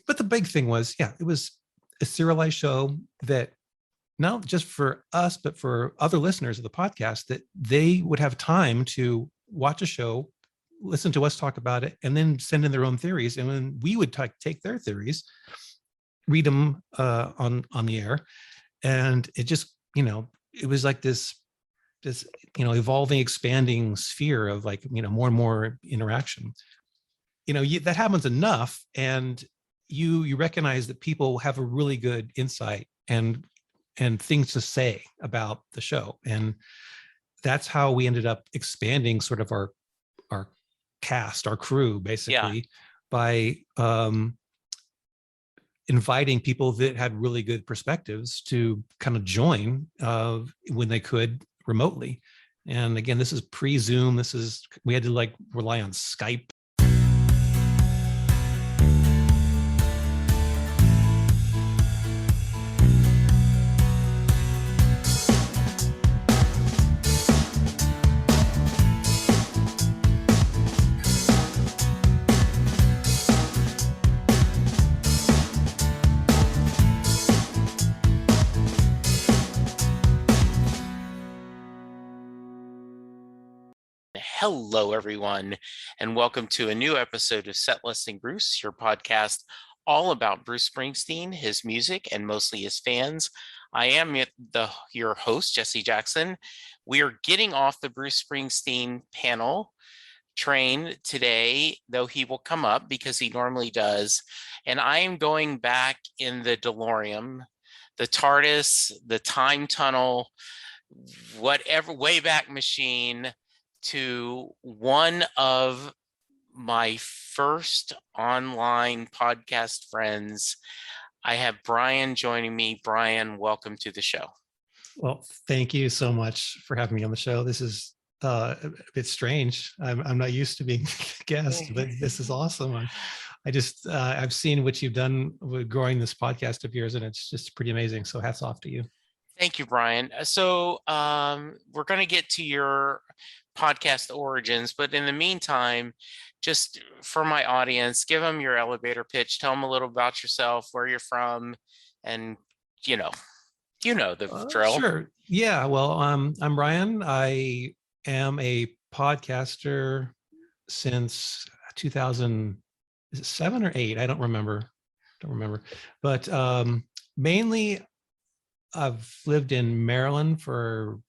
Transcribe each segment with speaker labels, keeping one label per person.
Speaker 1: but the big thing was, it was a serialized show that not just for us, but for other listeners of the podcast, that they would have time to watch a show, listen to us talk about it, and then send in their own theories. And then we would take their theories, read them on the air. And it just, it was like this evolving, expanding sphere of like, more and more interaction. That happens enough, and you recognize that people have a really good insight and things to say about the show. And that's how we ended up expanding sort of our cast, our crew, basically, by inviting people that had really good perspectives to kind of join when they could remotely. And again, this is pre-Zoom. We had to like rely on Skype.
Speaker 2: Hello, everyone, and welcome to a new episode of Set Listing Bruce, your podcast all about Bruce Springsteen, his music, and mostly his fans. I am your host, Jesse Jackson. We are getting off the Bruce Springsteen panel train today, though he will come up because he normally does. And I am going back in the DeLorean, the TARDIS, the time tunnel, whatever, Wayback Machine, to one of my first online podcast friends. I have Brian joining me. Brian, welcome to the show.
Speaker 1: Well, thank you so much for having me on the show. This is a bit strange. I'm not used to being a guest, but this is awesome. I've seen what you've done with growing this podcast of yours, and it's just pretty amazing. So hats off to you.
Speaker 2: Thank you, Brian. So we're going to get to your podcast origins, but in the meantime, just for my audience, give them your elevator pitch. Tell them a little about yourself, where you're from, and you know the drill.
Speaker 1: Sure. Yeah. Well, I'm Brian. I am a podcaster since 2007 or 8. I don't remember. But mainly, I've lived in Maryland for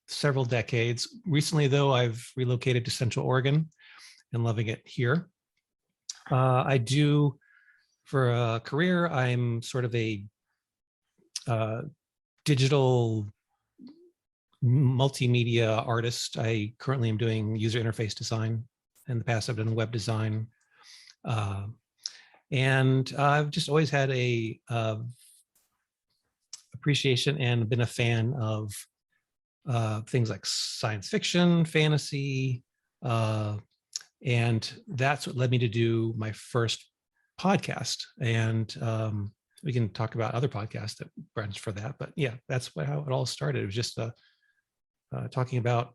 Speaker 1: several decades. Recently, though, I've relocated to Central Oregon and loving it here. I do, for a career, I'm sort of a digital multimedia artist. I currently am doing user interface design. In the past, I've done web design. And I've just always had a appreciation and been a fan of things like science fiction, fantasy, and that's what led me to do my first podcast. And we can talk about other podcasts that branch for that. But yeah, that's how it all started. It was just talking about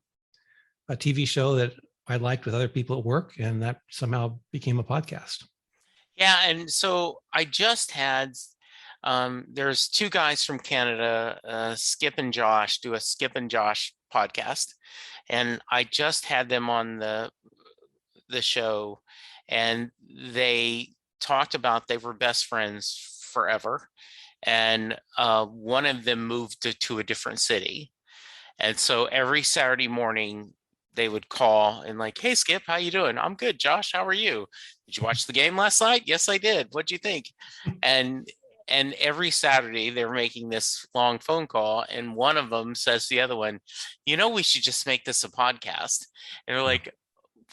Speaker 1: a TV show that I liked with other people at work, and that somehow became a podcast.
Speaker 2: Yeah, and so I just had, there's two guys from Canada, Skip and Josh, do a Skip and Josh podcast, and I just had them on the show, and they talked about they were best friends forever, and one of them moved to a different city, and so every Saturday morning they would call and like, "Hey Skip, how you doing?" "I'm good, Josh. How are you? Did you watch the game last night?" "Yes, I did. What'd you think?" And every Saturday they're making this long phone call, and one of them says to the other one, "We should just make this a podcast." And they're like,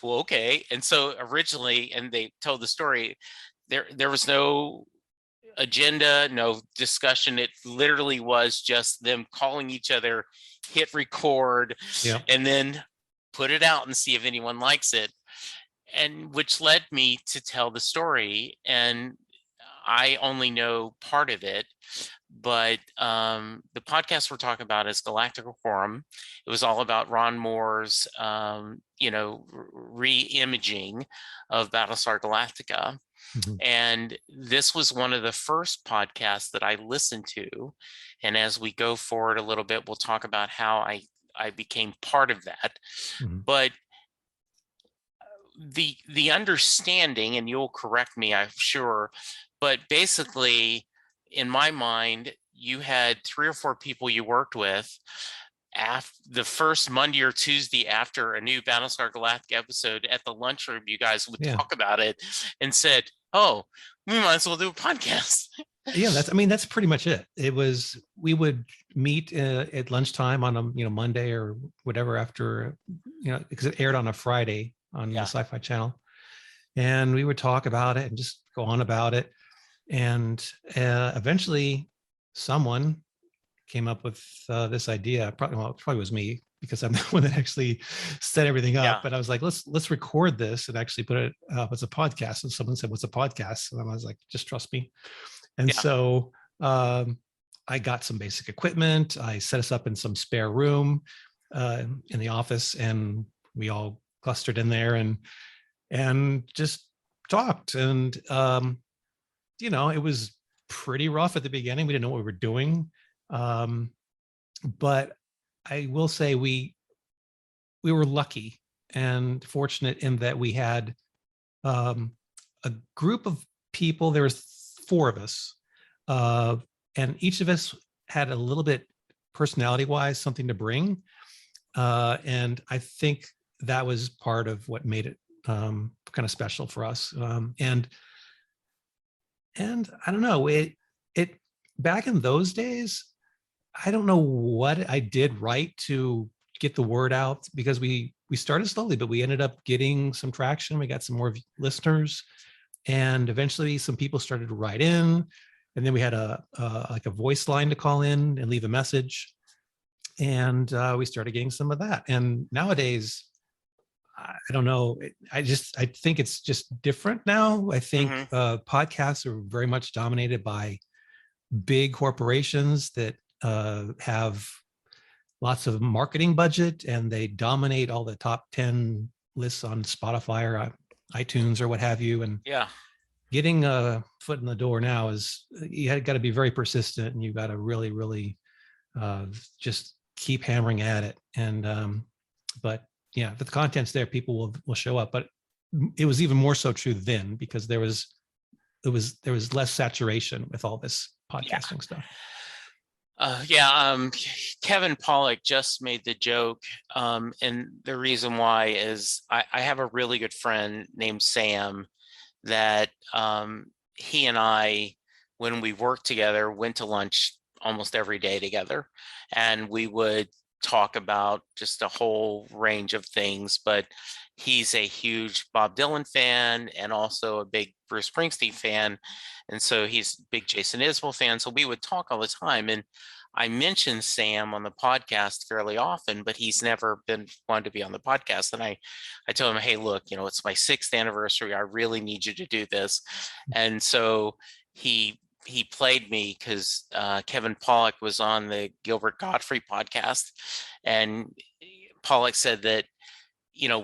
Speaker 2: "Well, okay." And so originally, and they told the story, there was no agenda, no discussion. It literally was just them calling each other, hit record, and then put it out and see if anyone likes it. And which led me to tell the story. And I only know part of it, but the podcast we're talking about is Galactica Quorum. It was all about Ron Moore's, re-imaging of Battlestar Galactica.
Speaker 1: Mhm.
Speaker 2: And this was one of the first podcasts that I listened to. And as we go forward a little bit, we'll talk about how I became part of that.
Speaker 1: Mhm.
Speaker 2: But the understanding, and you'll correct me, I'm sure, but basically, in my mind, you had 3 or 4 people you worked with. After the first Monday or Tuesday after a new Battlestar Galactica episode, at the lunchroom, you guys would
Speaker 1: Yeah.
Speaker 2: talk about it and said, "Oh, we might as well do a podcast."
Speaker 1: Yeah, that's pretty much it. We would meet at lunchtime on a Monday or whatever, after, because it aired on a Friday on the
Speaker 2: Yeah,
Speaker 1: Sci-Fi Channel, and we would talk about it and just go on about it. And eventually someone came up with this idea. It probably was me, because I'm the one that actually set everything up.
Speaker 2: yeah,
Speaker 1: But I was like, let's record this and actually put it up as a podcast. And someone said, "What's a podcast?" And I was like, "Just trust me." And
Speaker 2: yeah,
Speaker 1: so I got some basic equipment. I set us up in some spare room in the office, and we all clustered in there and just talked. And it was pretty rough at the beginning. We didn't know what we were doing, um, but I will say we were lucky and fortunate in that we had um, a group of people. There was 4 of us, uh, and each of us had a little bit, personality wise, something to bring, and I think that was part of what made it kind of special for us. And I don't know, it back in those days, I don't know what I did right to get the word out, because we started slowly, but we ended up getting some traction. We got some more listeners, and eventually some people started to write in, and then we had like a voice line to call in and leave a message, and we started getting some of that. And nowadays, I don't know. I think it's just different now. I think
Speaker 2: hmm
Speaker 1: podcasts are very much dominated by big corporations that have lots of marketing budget, and they dominate all the top 10 lists on Spotify or iTunes or what have you. And
Speaker 2: yeah,
Speaker 1: getting a foot in the door now is, you got to be very persistent, and you got to really, really just keep hammering at it. And but yeah, if the content's there, people will show up. But it was even more so true then, because there was less saturation with all this
Speaker 2: yeah.
Speaker 1: podcasting stuff.
Speaker 2: Yeah, Kevin Pollak just made the joke, and the reason why is I have a really good friend named Sam that he and I, when we worked together, went to lunch almost every day together, and we would talk about just a whole range of things. But he's a huge Bob Dylan fan and also a big Bruce Springsteen fan, and so he's a big Jason Isbell fan. So we would talk all the time, and I mention Sam on the podcast fairly often, but he's never been wanted to be on the podcast. And I told him, "Hey, look, it's my 6th anniversary. I really need you to do this." And so he played me because Kevin Pollak was on the Gilbert Godfrey podcast, and Pollak said that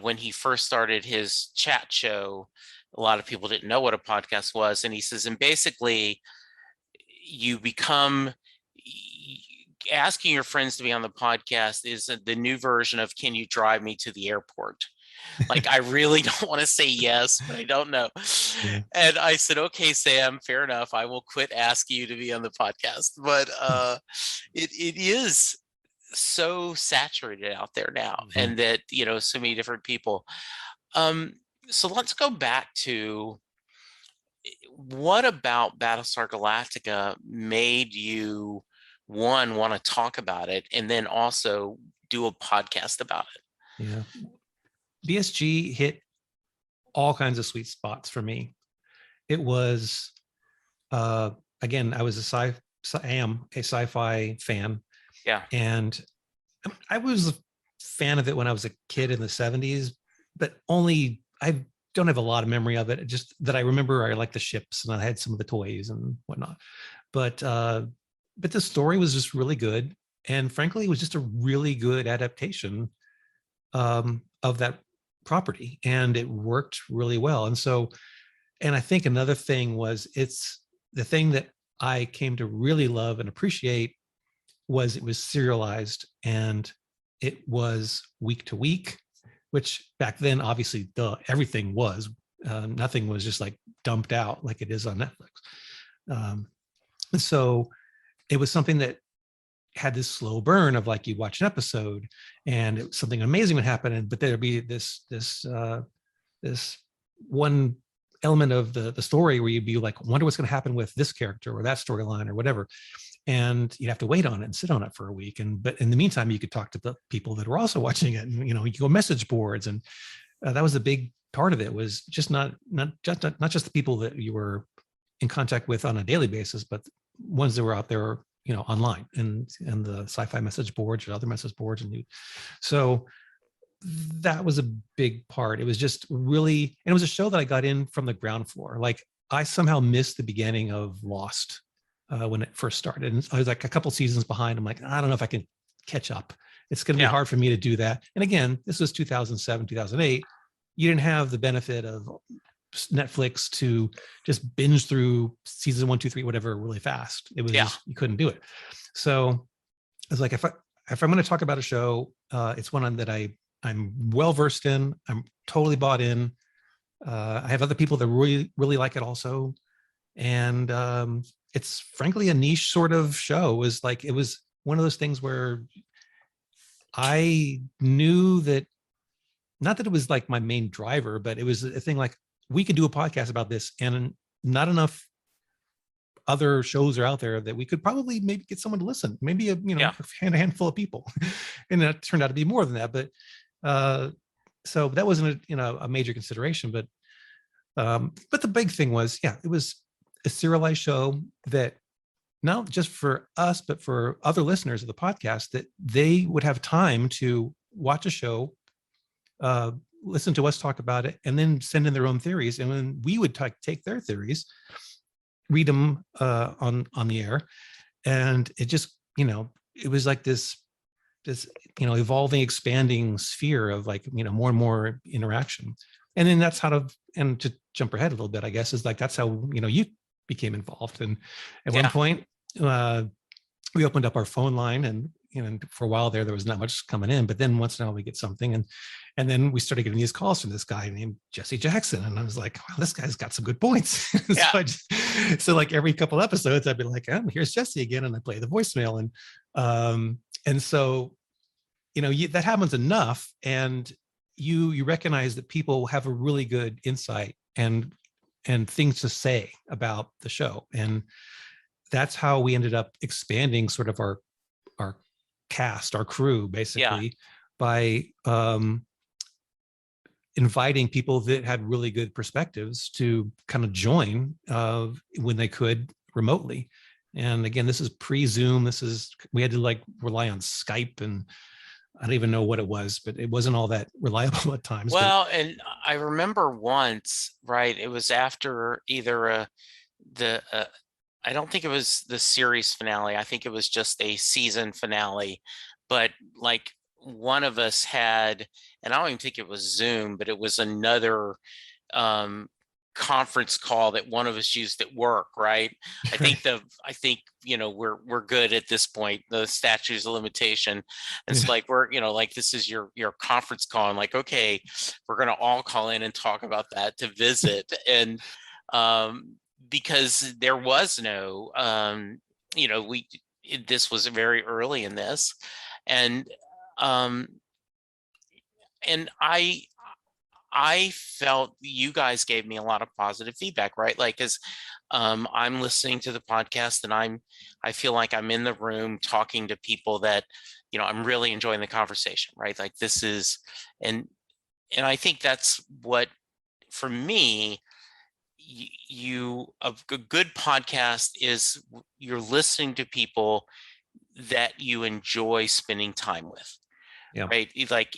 Speaker 2: when he first started his chat show, a lot of people didn't know what a podcast was, and he says, and basically you become asking your friends to be on the podcast is the new version of, "Can you drive me to the airport?" Like, I really don't want to say yes, but I don't know.
Speaker 1: Yeah.
Speaker 2: And I said, "Okay, Sam, fair enough. I will quit asking you to be on the podcast." But it is so saturated out there now,
Speaker 1: Mhm.
Speaker 2: and that so many different people. Um, so let's go back to, what about Battlestar Galactica made you, one, want to talk about it, and then also do a podcast about it?
Speaker 1: Yeah. BSG hit all kinds of sweet spots for me. It was, uh, again, I am a sci-fi fan,
Speaker 2: Yeah,
Speaker 1: and I was a fan of it when I was a kid in the 70s, but only I don't have a lot of memory of it. Just that I remember I liked the ships and I had some of the toys and whatnot. But the story was just really good, and frankly, it was just a really good adaptation of that property, and it worked really well. And so And I think another thing was, it's the thing that I came to really love and appreciate was it was serialized, and it was week to week, which back then, obviously, everything was. Nothing was just like dumped out like it is on Netflix. And so it was something that had this slow burn of, like, you watch an episode and something amazing would happen, but there'd be this one element of the story where you'd be like, wonder what's going to happen with this character or that storyline or whatever, and you'd have to wait on it and sit on it for a week. But in the meantime, you could talk to the people that were also watching it, and you go message boards, and that was a big part of it, was just not just the people that you were in contact with on a daily basis, but ones that were out there, online, and the sci-fi message boards or other message boards. And so that was a big part. It was just really, and it was a show that I got in from the ground floor. Like, I somehow missed the beginning of Lost when it first started. And I was like a couple seasons behind. I'm like, I don't know if I can catch up. It's going to be hard for me to do that. And again, this was 2007, 2008. You didn't have the benefit of Netflix to just binge through season 1, 2, 3, whatever, really fast. It was just, you couldn't do it. So I was like, if I'm going to talk about a show, it's one that I'm well versed in. I'm totally bought in. I have other people that really, really like it also. And it's frankly a niche sort of show. It was one of those things where I knew that, not that it was like my main driver, but it was a thing like, we could do a podcast about this, and not enough other shows are out there that we could probably maybe get someone to listen, maybe a handful of people. And it turned out to be more than that. But so that wasn't a major consideration. But the big thing was, it was a serialized show that, not just for us, but for other listeners of the podcast, that they would have time to watch a show, listen to us talk about it, and then send in their own theories. And then we would take their theories, read them on the air. And it just, it was like this evolving, expanding sphere of, like, more and more interaction. And then that's and to jump ahead a little bit, I guess, is like, that's how, you became involved. And at one point, we opened up our phone line, and for a while there was not much coming in, but then once in a while we get something, and then we started getting these calls from this guy named Jesse Jackson, and I was like, wow, this guy's got some good points. So like every couple episodes, I'd be like, oh, here's Jesse again, and I play the voicemail, and so that happens enough, and you recognize that people have a really good insight and things to say about the show, and that's how we ended up expanding sort of our cast, our crew, basically, by inviting people that had really good perspectives to kind of join when they could remotely. And again, this is pre-Zoom. We had to like rely on Skype, and I don't even know what it was, but it wasn't all that reliable at times.
Speaker 2: Well, and I remember once, right? It was after either I don't think it was the series finale. I think it was just a season finale. But like, one of us had, and I don't even think it was Zoom, but it was another conference call that one of us used at work, right? I think we're good at this point, the statutes of limitation. It's like, we're, like, this is your conference call. And like, okay, we're going to all call in and talk about that to visit. And because there was no, this was very early in this, and I felt you guys gave me a lot of positive feedback, right? Like, because I'm listening to the podcast, and I feel like I'm in the room talking to people that, I'm really enjoying the conversation, right? Like, this is, and I think that's what, for me, a good podcast is, you're listening to people that you enjoy spending time with, right? Like,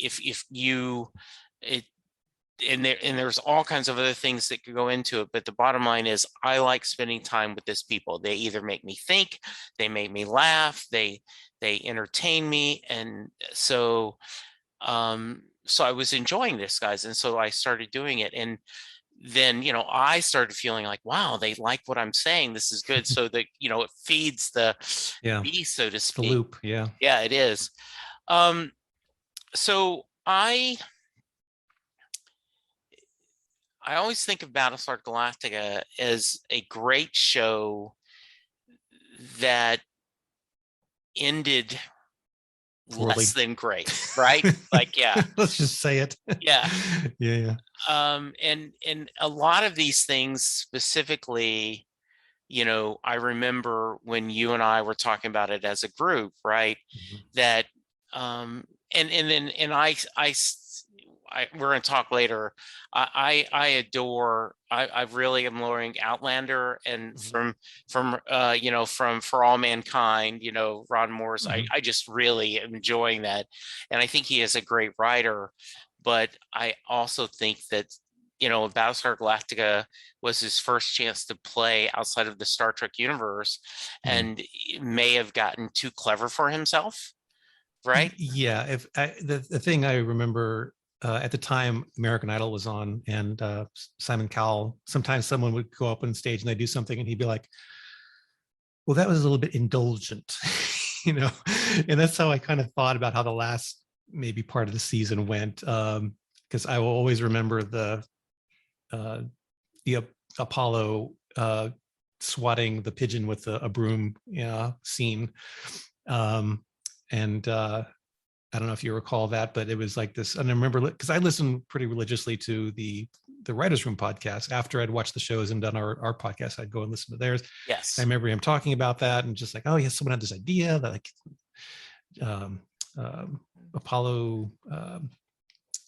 Speaker 2: there's all kinds of other things that could go into it, but the bottom line is, I like spending time with these people. They either make me think, they make me laugh, they entertain me, and so I was enjoying this, guys, and so I started doing it. And then, I started feeling like, wow, they like what I'm saying. This is good. So that, it feeds the
Speaker 1: Yeah.
Speaker 2: beast, so to
Speaker 1: The
Speaker 2: speak.
Speaker 1: loop. Yeah.
Speaker 2: Yeah, it is. So I always think of Battlestar Galactica as a great show that ended
Speaker 1: Poorly.
Speaker 2: less than great, right? Like, yeah,
Speaker 1: Let's just say it.
Speaker 2: yeah.
Speaker 1: Yeah.
Speaker 2: And a lot of these things specifically, I remember when you and I were talking about it as a group, right?
Speaker 1: Mhm.
Speaker 2: That and then and we're going to talk later. I adore. I really am lowering Outlander, and
Speaker 1: Mhm.
Speaker 2: from For All Mankind, Ron Morris.
Speaker 1: Mhm.
Speaker 2: I just really am enjoying that, and I think he is a great writer. But I also think that Battlestar Galactica was his first chance to play outside of the Star Trek universe,
Speaker 1: Mhm.
Speaker 2: and may have gotten too clever for himself, right?
Speaker 1: Yeah. If the thing I remember at the time, American Idol was on, and Simon Cowell. Sometimes someone would go up on stage and they do something, and he'd be like, "Well, that was a little bit indulgent," you know. And that's how I kind of thought about how the last maybe part of the season went, because I will always remember uh, the Apollo swatting the pigeon with a broom, scene. Um, and I don't know if you recall that, but it was like this. And I remember because I listened pretty religiously to the Writers Room podcast after I'd watched the shows and done our podcast. I'd go and listen to theirs.
Speaker 2: Yes.
Speaker 1: I remember him talking about that and just like, oh, yes, someone had this idea that like um, Apollo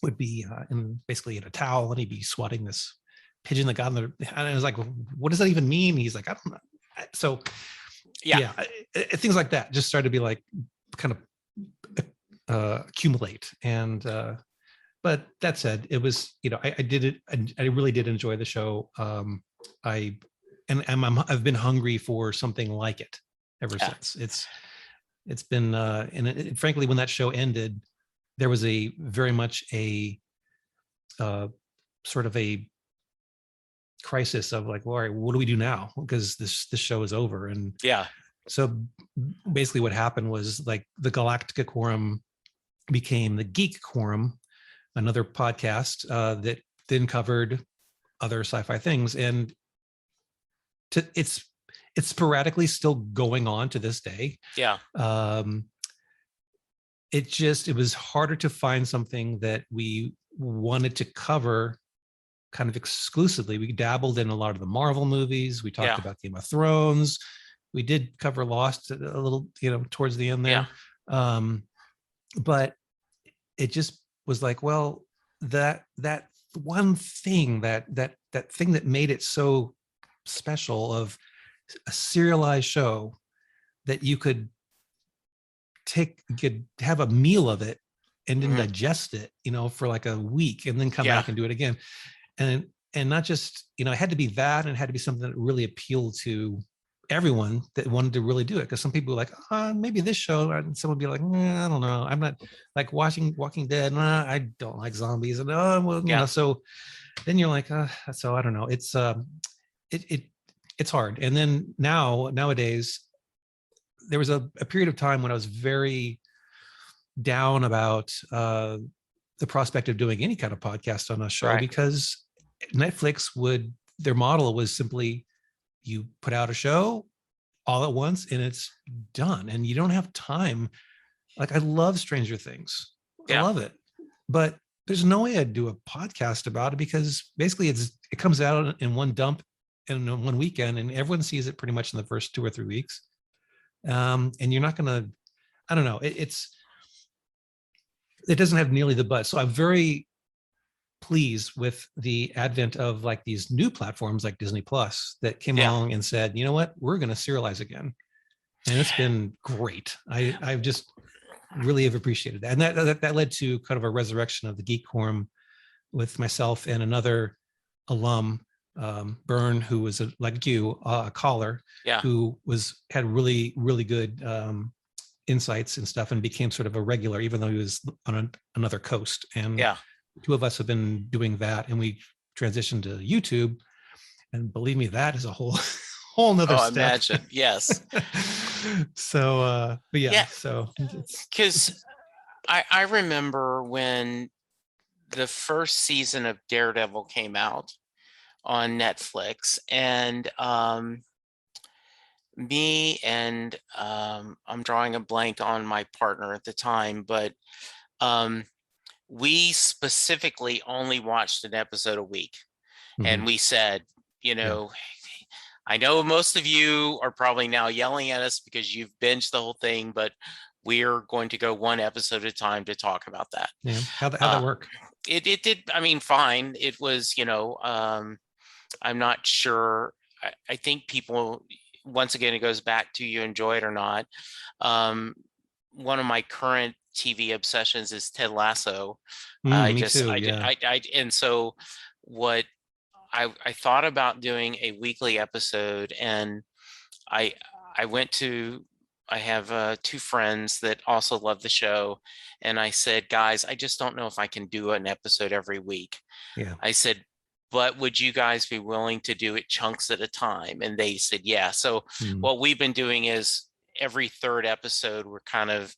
Speaker 1: would be basically in a towel and he'd be swatting this pigeon that got in the. And I was like, what does that even mean? He's like, I don't know. So
Speaker 2: Yeah.
Speaker 1: things like that just started to be like kind of accumulate. And but that said, it was, I did it. I really did enjoy the show. I've been hungry for something like it ever
Speaker 2: Yeah.
Speaker 1: since. It's been frankly, when that show ended, there was a very much a sort of a crisis of like, well, all right, what do we do now? Because this show is over. And
Speaker 2: Yeah.
Speaker 1: so basically what happened was like the Galactica Quorum became the Geek Quorum, another podcast that then covered other sci-fi things. And it's sporadically still going on to this day.
Speaker 2: Yeah.
Speaker 1: It was harder to find something that we wanted to cover kind of exclusively. We dabbled in a lot of the Marvel movies. We talked about Game of Thrones. We did cover Lost a little, towards the end there.
Speaker 2: Yeah.
Speaker 1: But it just was like, well, that one thing, that thing that made it so special, of a serialized show that you could have a meal of it and then digest it, for like a week and then come back and do it again. And not just, it had to be that, and it had to be something that really appealed to everyone that wanted to really do it. Because some people were like, maybe this show, and someone would be like, I don't know, I'm not like watching Walking Dead. I don't like zombies. And so then you're like, so I don't know. It's it's hard. And then nowadays, there was a period of time when I was very down about the prospect of doing any kind of podcast on a show, because Netflix their model was simply, you put out a show all at once and it's done, and you don't have time. Like, I love Stranger Things. I love it, but there's no way I'd do a podcast about it, because basically it comes out in one dump in one weekend, and everyone sees it pretty much in the first 2 or 3 weeks. And you're not going to, I don't know. It doesn't have nearly the buzz. So I'm very pleased with the advent of like these new platforms like Disney Plus that came along and said, you know what, we're going to serialize again. And it's been great. I've just really have appreciated that. And that led to kind of a resurrection of the Geek Quorum with myself and another alum, Byrne, who was like you, a caller, who had really, really good insights and stuff, and became sort of a regular, even though he was on another coast. And the two of us have been doing that, and we transition to YouTube. And believe me, that is a whole nother
Speaker 2: Oh,
Speaker 1: step.
Speaker 2: imagine. Yes.
Speaker 1: So, but
Speaker 2: Yeah.
Speaker 1: so
Speaker 2: Because I remember when the first season of Daredevil came out on Netflix, and me and I'm drawing a blank on my partner at the time, but we specifically only watched an episode a week. And we said, I know most of you are probably now yelling at us because you've binged the whole thing, but we're going to go one episode at a time to talk about that.
Speaker 1: Yeah. How'd that work?
Speaker 2: It did. I mean, fine. It was, I'm not sure. I think people, once again, it goes back to you enjoy it or not. One of my current TV obsessions is Ted Lasso.
Speaker 1: Me too. Yeah.
Speaker 2: And so what I thought about doing a weekly episode, and I have two friends that also love the show. And I said, guys, I just don't know if I can do an episode every week.
Speaker 1: Yeah.
Speaker 2: I said, but would you guys be willing to do it chunks at a time? And they said, yeah. So what we've been doing is every third episode, we're kind of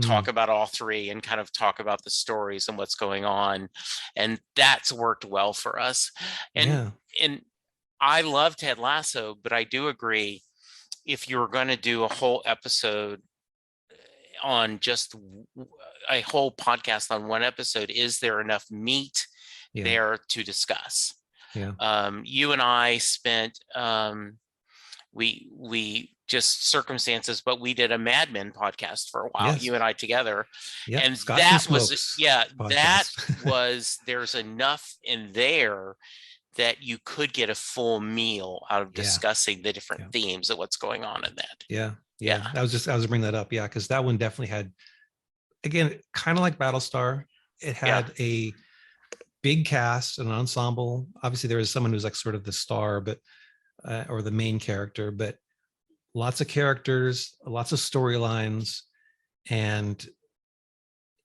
Speaker 2: talk about all three and kind of talk about the stories and what's going on. And that's worked well for us. And I love Ted Lasso, but I do agree, if you're going to do a whole episode on just a whole podcast on one episode, is there enough meat there to discuss? You and I spent we just circumstances, but we did a Mad Men podcast for a while, you and I together. And
Speaker 1: Scotch
Speaker 2: that
Speaker 1: and
Speaker 2: was,
Speaker 1: Smokes
Speaker 2: that was, there's enough in there that you could get a full meal out of discussing the different themes of what's going on in that.
Speaker 1: Yeah. I was bringing that up. Yeah. Cause that one definitely had, again, kind of like Battlestar. It had a big cast, an ensemble. Obviously there was someone who's like sort of the star, but or the main character, but lots of characters, lots of storylines, and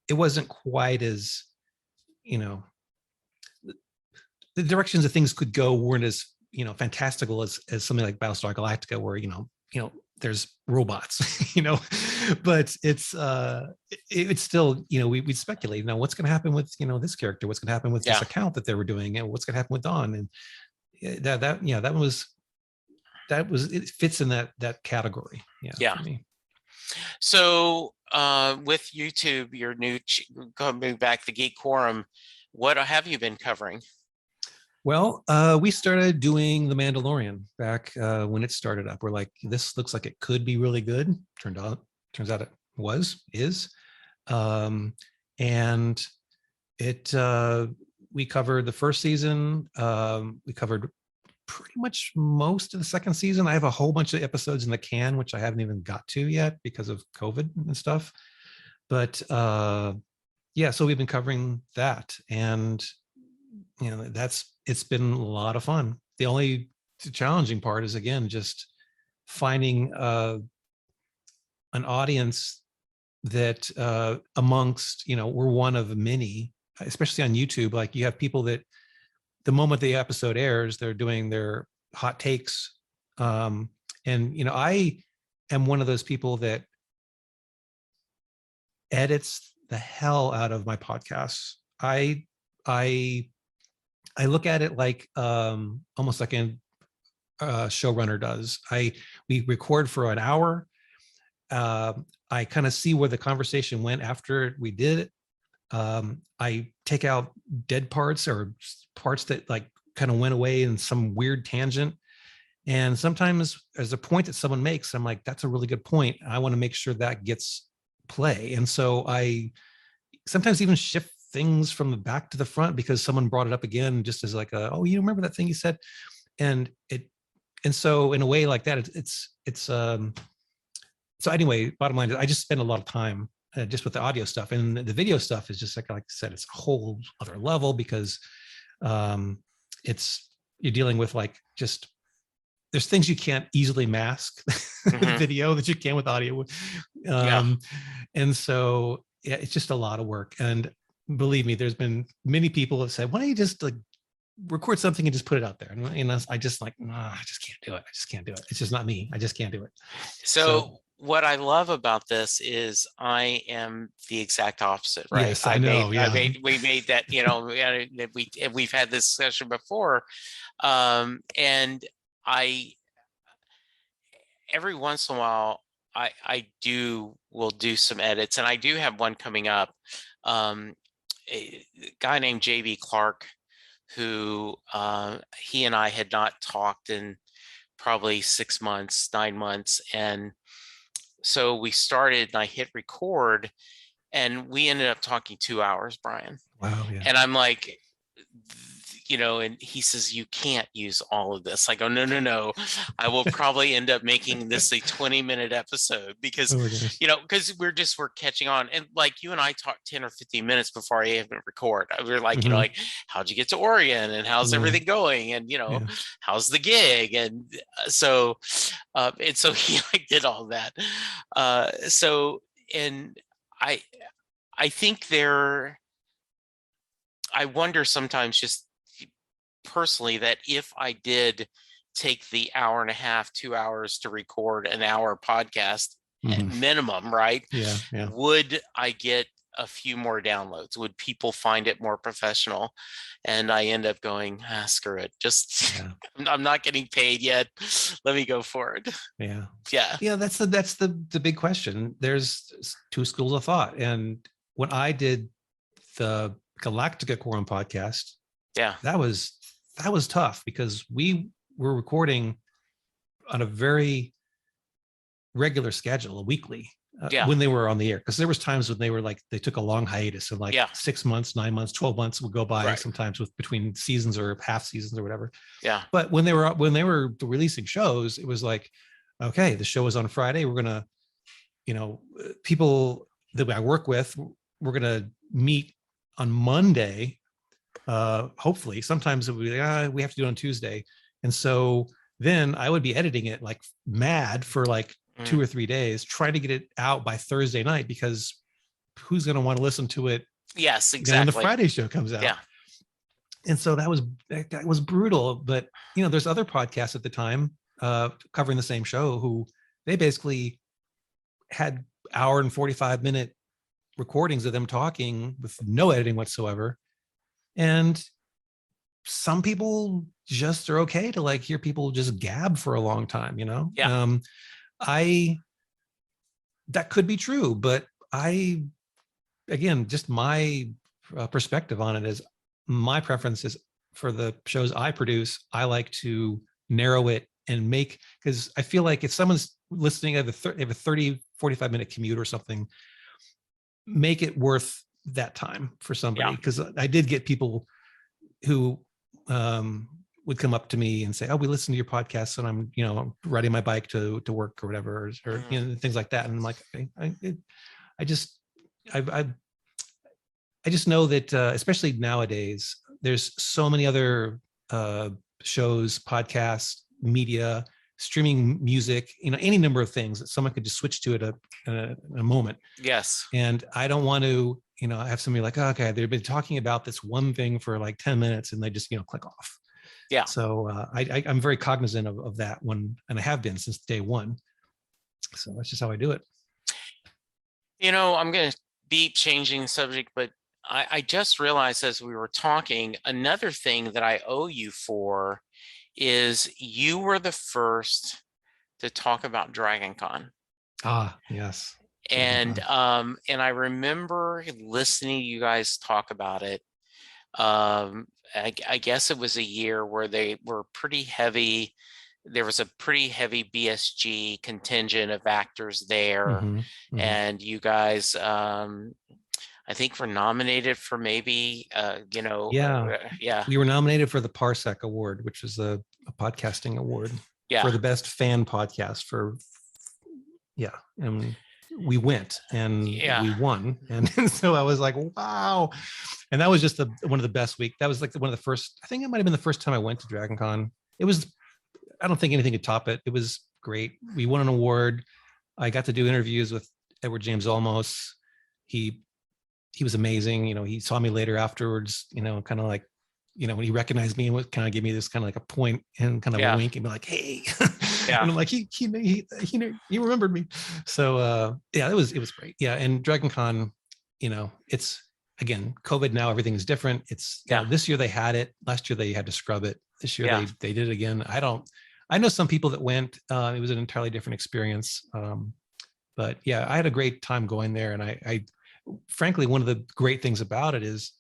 Speaker 1: it wasn't quite as, the directions that things could go weren't as, fantastical as something like Battlestar Galactica, where, there's robots, but it's still, we'd speculate, what's going to happen with, this character, what's going to happen with this account that they were doing, and what's going to happen with Dawn. And that was it fits in that category. For me.
Speaker 2: So with YouTube, your new coming back, the Geek Quorum, what have you been covering?
Speaker 1: Well, we started doing The Mandalorian back when it started up. We're like, this looks like it could be really good. Turns out it is. And it we covered the first season. We covered pretty much most of the second season. I have a whole bunch of episodes in the can, which I haven't even got to yet because of COVID and stuff. But so we've been covering that, and it's been a lot of fun. The only challenging part is, again, just finding an audience that amongst, we're one of many, especially on YouTube. Like, you have people that the moment the episode airs, they're doing their hot takes. And, I am one of those people that edits the hell out of my podcasts. I look at it like almost like a showrunner does. We record for an hour. I kind of see where the conversation went after we did it. I take out dead parts or parts that like kind of went away in some weird tangent. And sometimes there's a point that someone makes, I'm like, that's a really good point. I want to make sure that gets play. And so I sometimes even shift things from the back to the front because someone brought it up again, just as like oh, you remember that thing you said? And so in a way like that, so anyway, bottom line is I just spend a lot of time just with the audio stuff, and the video stuff is just like I said, it's a whole other level because you're dealing with like just there's things you can't easily mask with video that you can with audio. And so it's just a lot of work. And believe me, there's been many people that said, why don't you just like record something and just put it out there. And I just like, nah, I just can't do it. I just can't do it. It's just not me. I just can't do it.
Speaker 2: So what I love about this is I am the exact opposite, right?
Speaker 1: Yes, I know.
Speaker 2: We made that, we've had this discussion before. And every once in a while, will do some edits, and I do have one coming up. A guy named JB Clark, who he and I had not talked in probably 6 months, 9 months. And so we started and I hit record and we ended up talking 2 hours, Brian.
Speaker 1: Wow. Yeah.
Speaker 2: And I'm like, and he says, you can't use all of this. I go, no. I will probably end up making this a 20-minute episode because, because we're catching on. And like you and I talked 10 or 15 minutes before I even record. We were like, like, how'd you get to Oregon and how's everything going? And, how's the gig? And so he like did all that. And I think I wonder sometimes just personally that if I did take the hour and a half, 2 hours to record an hour podcast at minimum, right?
Speaker 1: Yeah.
Speaker 2: Would I get a few more downloads? Would people find it more professional? And I end up going, screw it. I'm not getting paid yet. Let me go for it.
Speaker 1: Yeah.
Speaker 2: Yeah.
Speaker 1: That's the big question. There's two schools of thought. And when I did the Galactica Quorum Podcast, that was tough because we were recording on a very regular schedule, weekly, when they were on the air. Because there was times when they were like, they took a long hiatus and 6 months, 9 months, 12 months would go by sometimes with between seasons or half seasons or whatever.
Speaker 2: Yeah.
Speaker 1: But when they were releasing shows, it was like, okay, the show is on Friday. We're going to, people that I work with, we're going to meet on Monday. Hopefully sometimes it would be like, we have to do it on Tuesday. And so then I would be editing it like mad for like 2 or 3 days, trying to get it out by Thursday night, because who's going to want to listen to it?
Speaker 2: Yes, exactly.
Speaker 1: When the Friday show comes out.
Speaker 2: Yeah.
Speaker 1: And so that was brutal. But, there's other podcasts at the time covering the same show who they basically had hour and 45-minute recordings of them talking with no editing whatsoever. And some people just are okay to like hear people just gab for a long time,
Speaker 2: Yeah.
Speaker 1: That could be true, but again, just my perspective on it is my preference is for the shows I produce, I like to narrow it and because I feel like if someone's listening at a 30, 45-minute commute or something, make it worth that time for somebody. Because I did get people who would come up to me and say, oh, we listen to your podcast and I'm riding my bike to work or whatever, or things like that. And I'm like, okay, I just know that especially nowadays, there's so many other shows, podcasts, media, streaming music, any number of things that someone could just switch to at a moment.
Speaker 2: Yes.
Speaker 1: And I don't want to, have somebody like, oh, okay, they've been talking about this one thing for like 10 minutes and they just, click off.
Speaker 2: Yeah.
Speaker 1: So I'm very cognizant of that one, and I have been since day one. So that's just how I do it.
Speaker 2: I'm going to be changing the subject, but I just realized as we were talking, another thing that I owe you for is you were the first to talk about DragonCon.
Speaker 1: Ah, yes.
Speaker 2: And I remember listening to you guys talk about it. I guess it was a year where they were pretty heavy. There was a pretty heavy BSG contingent of actors there. And you guys, I think were nominated for maybe,
Speaker 1: we were nominated for the Parsec Award, which is a podcasting award for the best fan podcast and we went and we won. And so I was like, wow. And that was just one of the best weeks. That was like one of the first, I think it might've been the first time I went to DragonCon. I don't think anything could top it. It was great. We won an award. I got to do interviews with Edward James Olmos. He was amazing. He saw me later afterwards, kind of like when he recognized me and would kind of give me this kind of like a point and kind of a wink and be like, hey,
Speaker 2: Yeah.
Speaker 1: and I'm like, he remembered me. So yeah, it was great. Yeah. And Dragon Con, it's, again, COVID now, everything is different. It's, this year they had it. Last year they had to scrub it. This year they did it again. I know some people that went, it was an entirely different experience. But yeah, I had a great time going there. And I frankly, one of the great things about it is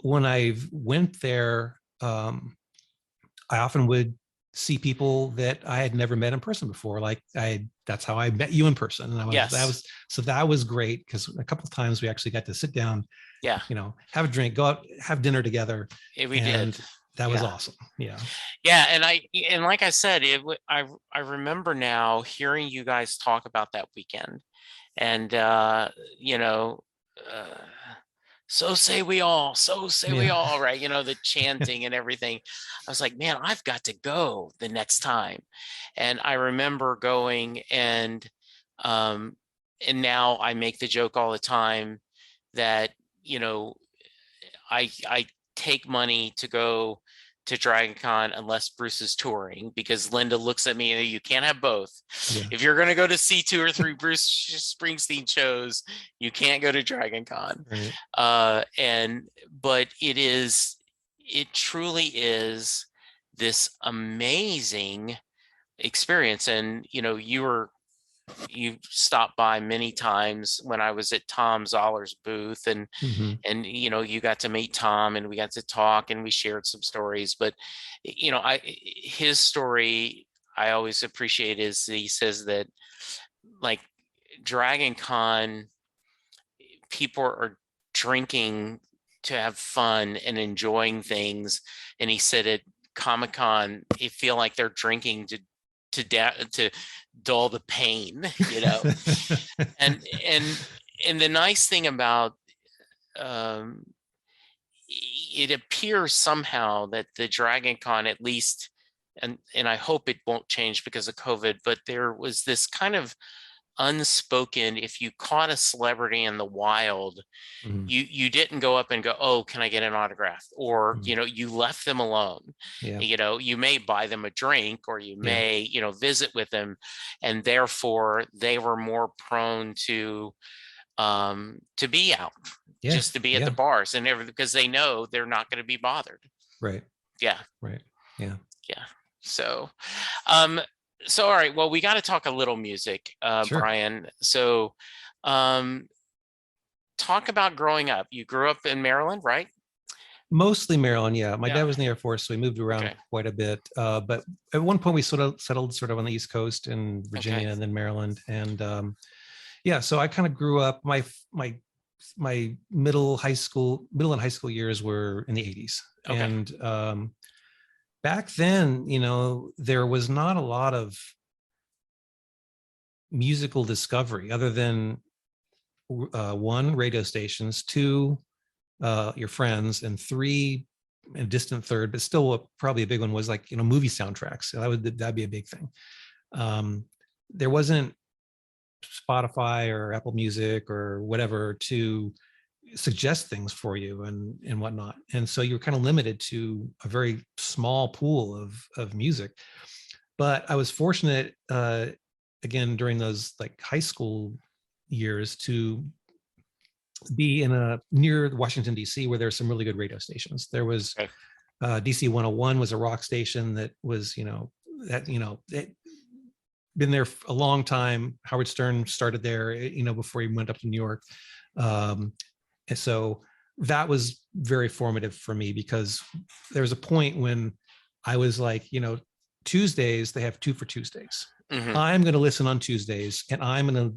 Speaker 1: when I went there, I often would see people that I had never met in person before. Like that's how I met you in person. And that was great, because a couple of times we actually got to sit down, have a drink, go out, have dinner together.
Speaker 2: We did.
Speaker 1: That was awesome. Yeah.
Speaker 2: Yeah. And like I said, I remember now hearing you guys talk about that weekend, and, so say we all, right? The chanting and everything. I was like, man, I've got to go the next time. And I remember going, and now I make the joke all the time that, I take money to go to Dragon Con unless Bruce is touring, because Linda looks at me and you can't have both. Yeah. If you're going to go to see 2 or 3 Bruce Springsteen shows, you can't go to Dragon Con. Right. But it truly is this amazing experience. And, you stopped by many times when I was at Tom Zoller's booth, and you got to meet Tom, and we got to talk, and we shared some stories. But his story I always appreciate is he says that, like, Dragon Con, people are drinking to have fun and enjoying things, and he said at Comic-Con they feel like they're drinking to dull the pain, and the nice thing about it appears somehow that the Dragon Con, at least, and I hope it won't change because of COVID, but there was this kind of unspoken, if you caught a celebrity in the wild, you didn't go up and go, oh, can I get an autograph? Or, you left them alone. Yeah. You may buy them a drink, or you may, visit with them. And therefore they were more prone to be out, just to be at the bars and everything, because they know they're not going to be bothered. Right. Yeah. Right. Yeah. Yeah. So, all right, well, we got to talk a little music, sure. Brian. So, talk about growing up. You grew up in Maryland, right?
Speaker 1: Mostly Maryland, yeah. My dad was in the Air Force, so we moved around quite a bit. But at one point, we settled sort of on the East Coast in Virginia and then Maryland. And so I kind of grew up. My middle and high school years were in the 80s, and back then, there was not a lot of musical discovery other than 1, radio stations, 2, your friends, and 3, a distant third, but still probably a big one was like, movie soundtracks. So that'd be a big thing. There wasn't Spotify or Apple Music or whatever to suggest things for you and whatnot. And so you're kind of limited to a very small pool of music. But I was fortunate, again, during those like high school years to be near Washington, DC, where there's some really good radio stations. There was DC 101 was a rock station that was, it been there for a long time. Howard Stern started there, before he went up to New York. And so that was very formative for me, because there was a point when I was like, Tuesdays, they have 2 for Tuesdays. I'm going to listen on Tuesdays, and I'm going to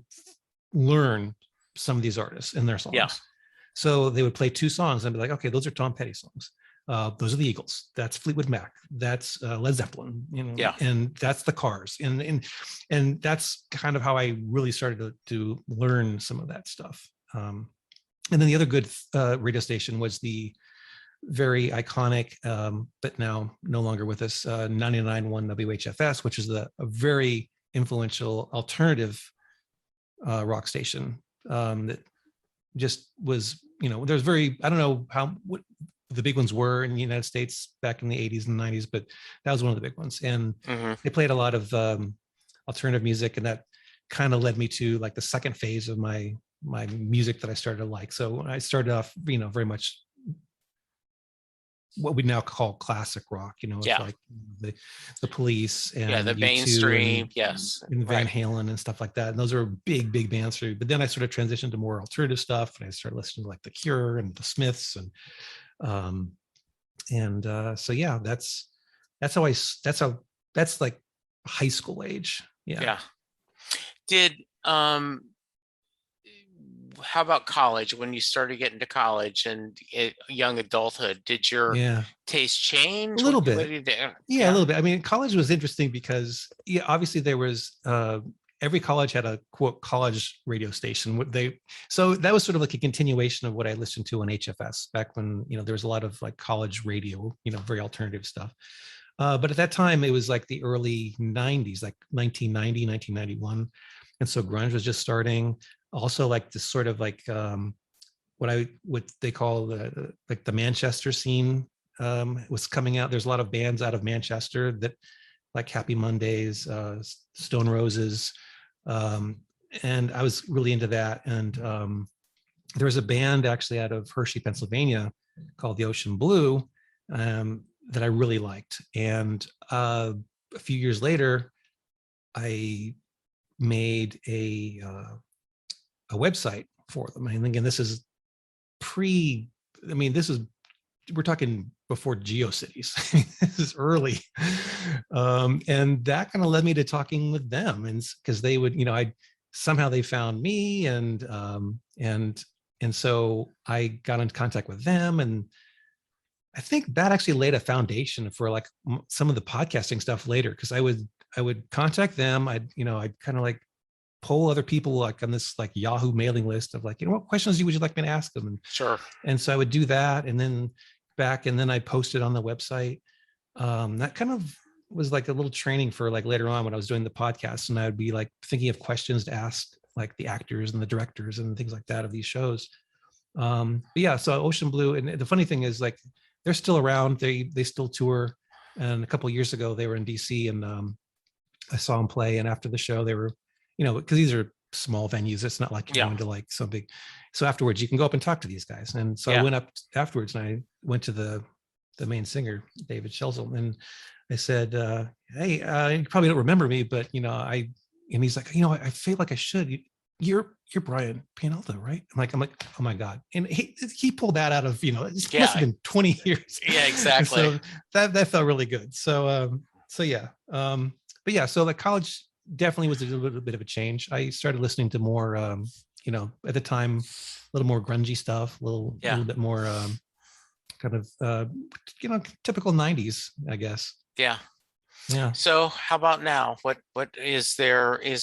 Speaker 1: learn some of these artists and their songs. Yeah. So they would play 2 songs and I'd be like, okay, those are Tom Petty songs. Those are the Eagles. That's Fleetwood Mac. That's Led Zeppelin. And that's the Cars. And that's kind of how I really started to learn some of that stuff. And then the other good radio station was the very iconic, but now no longer with us, 99.1 WHFS, which is a very influential alternative rock station that just was, there's very, I don't know the big ones were in the United States back in the 80s and 90s, but that was one of the big ones. And they played a lot of alternative music, and that kind of led me to like the second phase of my music that I started to like. So I started off, very much what we now call classic rock, with like the Police and
Speaker 2: the
Speaker 1: U2
Speaker 2: mainstream,
Speaker 1: and Van Halen and stuff like that. And those are big bands for me. But then I sort of transitioned to more alternative stuff, and I started listening to like The Cure and the Smiths, and so yeah, that's like high school age. Yeah.
Speaker 2: Did how about college? When you started getting to college and young adulthood, did your taste change?
Speaker 1: A little bit.
Speaker 2: What did you do?
Speaker 1: A little bit. I mean, college was interesting because obviously there was every college had a quote college radio station. So that was sort of like a continuation of what I listened to on HFS back when there was a lot of like college radio, very alternative stuff. But at that time it was like the early 90s, like 1990, 1991. And so grunge was just starting. Also like this sort of like what they call the Manchester scene was coming out. There's a lot of bands out of Manchester that like Happy Mondays, Stone Roses. And I was really into that. And there was a band actually out of Hershey, Pennsylvania called The Ocean Blue that I really liked. And a few years later, I made a website for them. And again, this is we're talking before GeoCities. This is early. And that kind of led me to talking with them, and because they would, somehow they found me, and so I got in contact with them, and I think that actually laid a foundation for like some of the podcasting stuff later, because I would contact them. I'd kind of like poll other people like on this like Yahoo mailing list of like, what questions would you like me to ask them? And so I would do that, and then I posted on the website. That kind of was like a little training for like later on when I was doing the podcast, and I would be like thinking of questions to ask like the actors and the directors and things like that of these shows. But yeah, so Ocean Blue, and the funny thing is like they're still around. They still tour. And a couple of years ago they were in DC, and I saw them play. And after the show, they were, because these are small venues, it's not like you're going to like some big. So afterwards, you can go up and talk to these guys. And so I went up afterwards, and I went to the main singer, David Shelzel, and I said, "Hey, you probably don't remember me, but and he's like, I feel like I should. You're Brian Pianalto, right?" I'm like, oh my God. And he pulled that out of, it must have been 20 years.
Speaker 2: Yeah, exactly.
Speaker 1: So that felt really good. So, yeah. But yeah, so like college definitely was a little bit of a change. I started listening to more, at the time, a little more grungy stuff, a little bit more kind of, typical 90s, I guess.
Speaker 2: Yeah.
Speaker 1: Yeah.
Speaker 2: So how about now? What is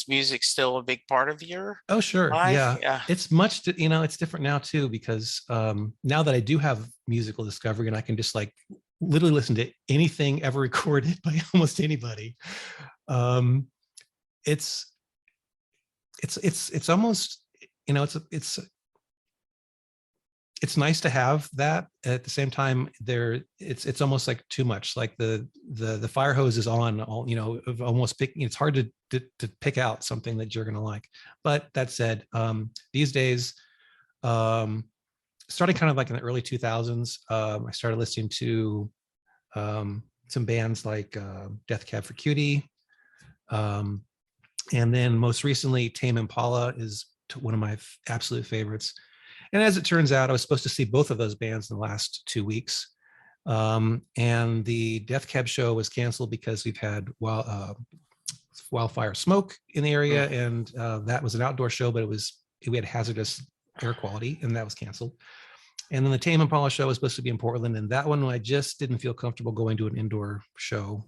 Speaker 2: music still a big part of your
Speaker 1: sure
Speaker 2: life?
Speaker 1: Yeah. It's much it's different now too, because now that I do have musical discovery, and I can just like literally listen to anything ever recorded by almost anybody. It's almost, it's nice to have that. At the same time, it's almost like too much. Like the fire hose is on all, of almost picking. It's hard to pick out something that you're going to like. But that said, these days, starting kind of like in the early 2000s, I started listening to some bands like Death Cab for Cutie. And then most recently, Tame Impala is one of my absolute favorites. And as it turns out, I was supposed to see both of those bands in the last 2 weeks. And the Death Cab show was canceled because we've had wildfire smoke in the area. And that was an outdoor show, but we had hazardous air quality, and that was canceled. And then the Tame Impala show was supposed to be in Portland. And that one, I just didn't feel comfortable going to an indoor show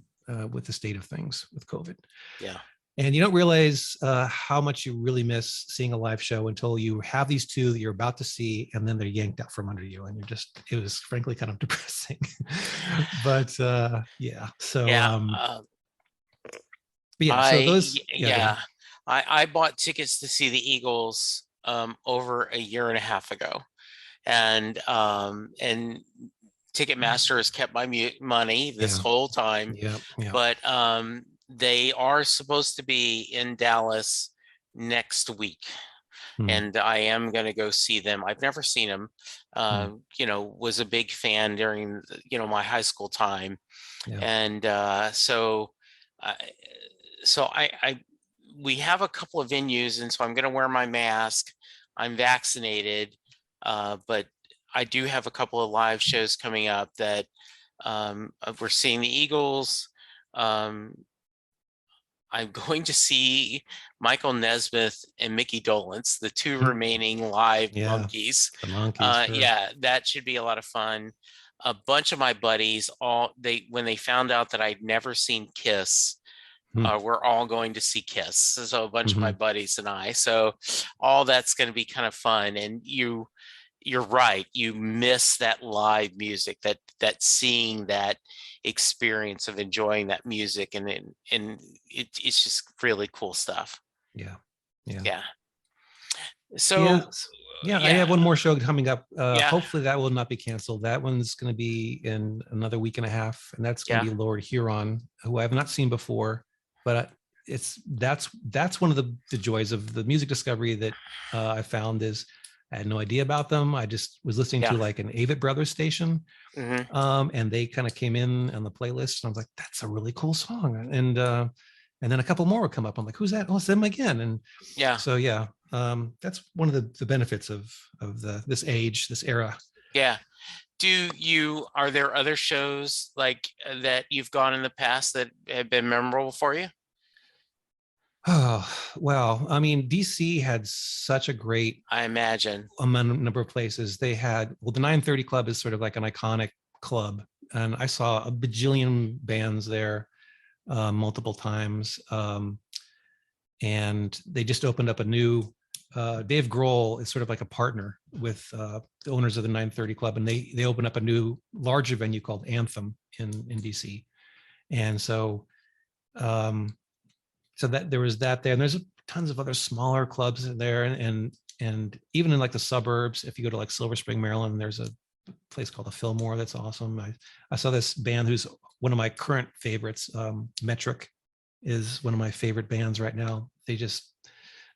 Speaker 1: with the state of things with COVID.
Speaker 2: Yeah.
Speaker 1: And you don't realize how much you really miss seeing a live show until you have these two that you're about to see, and then they're yanked out from under you, and it was frankly kind of depressing. But yeah, so but yeah, so those
Speaker 2: I bought tickets to see the Eagles Ticketmaster has kept my money this
Speaker 1: Yeah.
Speaker 2: whole time,
Speaker 1: Yeah. Yeah.
Speaker 2: but they are supposed to be in Dallas next week.
Speaker 1: Hmm.
Speaker 2: And I am going to go see them. I've never seen them. Was a big fan during, my high school time.
Speaker 1: Yeah.
Speaker 2: And so we have a couple of venues, and so I'm going to wear my mask. I'm vaccinated, but I do have a couple of live shows coming up that we're seeing the Eagles. I'm going to see Michael Nesmith and Mickey Dolenz, the two remaining live
Speaker 1: Yeah.
Speaker 2: Monkeys.
Speaker 1: The Monkeys. Sure.
Speaker 2: Yeah, that should be a lot of fun. A bunch of my buddies, when they found out that I'd never seen Kiss, we're all going to see Kiss. So a bunch of my buddies and I. So all that's going to be kind of fun. And you're right. You miss that live music, that seeing that experience of enjoying that music, and it's just really cool stuff.
Speaker 1: Yeah. Yeah.
Speaker 2: Yeah. So
Speaker 1: yeah, I have one more show coming up.
Speaker 2: Yeah.
Speaker 1: Hopefully that will not be canceled. That one's going to be in another week and a half, and that's going to be Lord Huron, who I have not seen before, but that's one of the joys of the music discovery that I found is I had no idea about them. I just was listening to like an Avett Brothers station, and they kind of came in on the playlist, and I was like, that's a really cool song. And then a couple more would come up. I'm like, who's that? Oh, it's them again. And so that's one of the benefits of this age, this era.
Speaker 2: Yeah. Are there other shows like that you've gone in the past that have been memorable for you?
Speaker 1: Oh, well, I mean, DC had such a great,
Speaker 2: I imagine,
Speaker 1: number of places. They had, the 930 Club is sort of like an iconic club. And I saw a bajillion bands there multiple times. And they just opened up a new, Dave Grohl is sort of like a partner with the owners of the 930 Club. And they opened up a new larger venue called Anthem in DC. And so, so that there was that there, and there's tons of other smaller clubs in there, and even in like the suburbs, if you go to like Silver Spring, Maryland, there's a place called the Fillmore that's awesome. I saw this band who's one of my current favorites. Metric is one of my favorite bands right now. They've